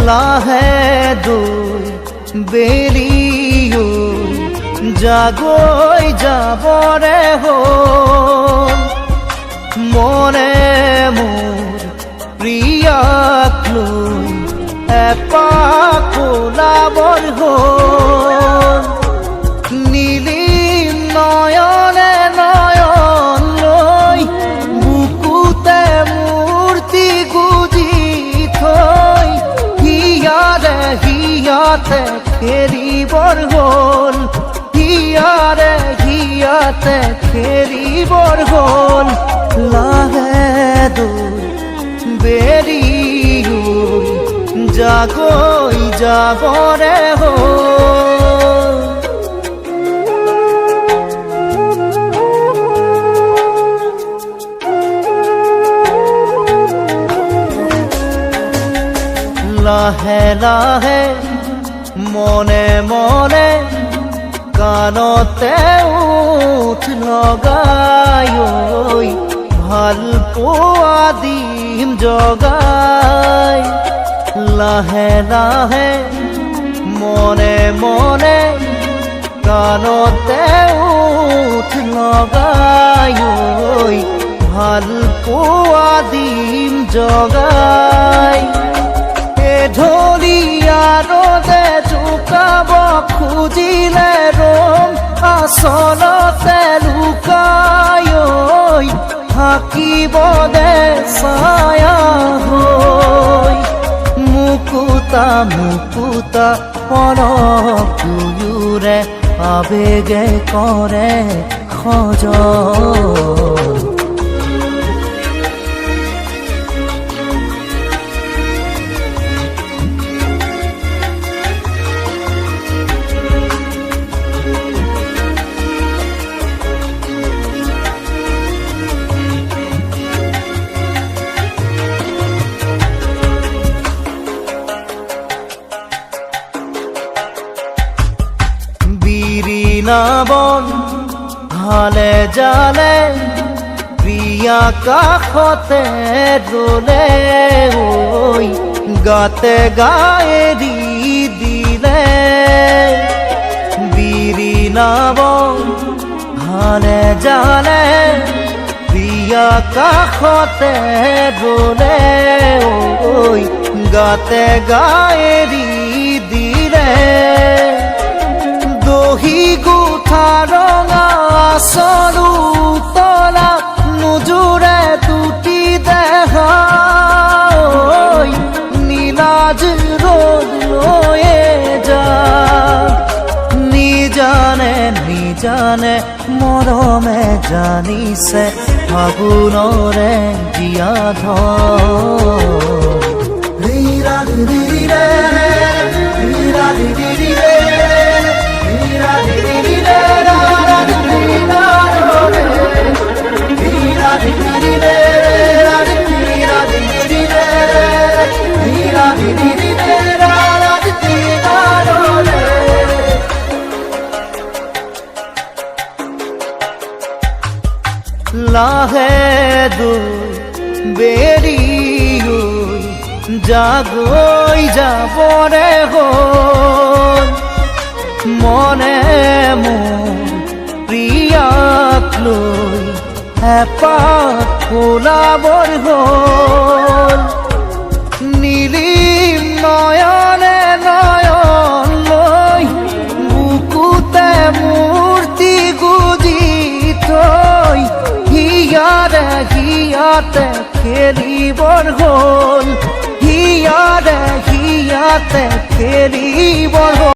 লাহে দুই বেরিও জাগৈ যাবৰে হ'ল মনে মোৰ প্ৰিয়াক লৈ এপাক ওলাবৰ হ'ল নীলিম নয়নে নয়ন লৈ বুকুতে মূৰ্তি গুজি থৈ হিয়াতে খেলিবৰ হ'ল হিয়াতে খেলিবৰ হ'ল লাহে দুই বেৰিও জাগৈ যাবৰে হ'ল লাহে লাহে মনে মনে কাণতে উঠ লগাই ভাল পোৱা দিম জগাই লাহে লাহে মনে মনে কাণতে উঠ লগাই ভাল পোৱা দিম জগাই ঢলিয়াৰতে জোকাব খুজিলে ৰম আচলতে লুকাই থাকিব দে ছায়া হৈ মুকুতা পলক দুয়োৰে আবেগে কৰে সজন বন হালে জালে প্ৰিয়া কাষতে ৰলে গাতে গায়েৰি দিলে বিৰিণা বন হালে জালে প্ৰিয়া কাষতে ৰলে গাতে গায়েৰি দিলে দহি গুঠা ৰঙা আচৰু তলা নোজোৰে দুটি দেহা নীলাজ ৰ'দ লৈয়ে যা নিজানে মৰমে জানিছে ফাগুনৰে জীয়া লাহে দুই বেৰিও জাগৈ যাবৰে হ'ল মনে মোৰ প্ৰিয়াক লৈ এপাক ওলাবৰ হ'ল নীলিম নয়নে নয়ন লৈ বুকুতে মূৰ্তি গুজি থৈ হিয়াতে খেলিবৰ হ'ল হিয়াতে খেলিবৰ হ'ল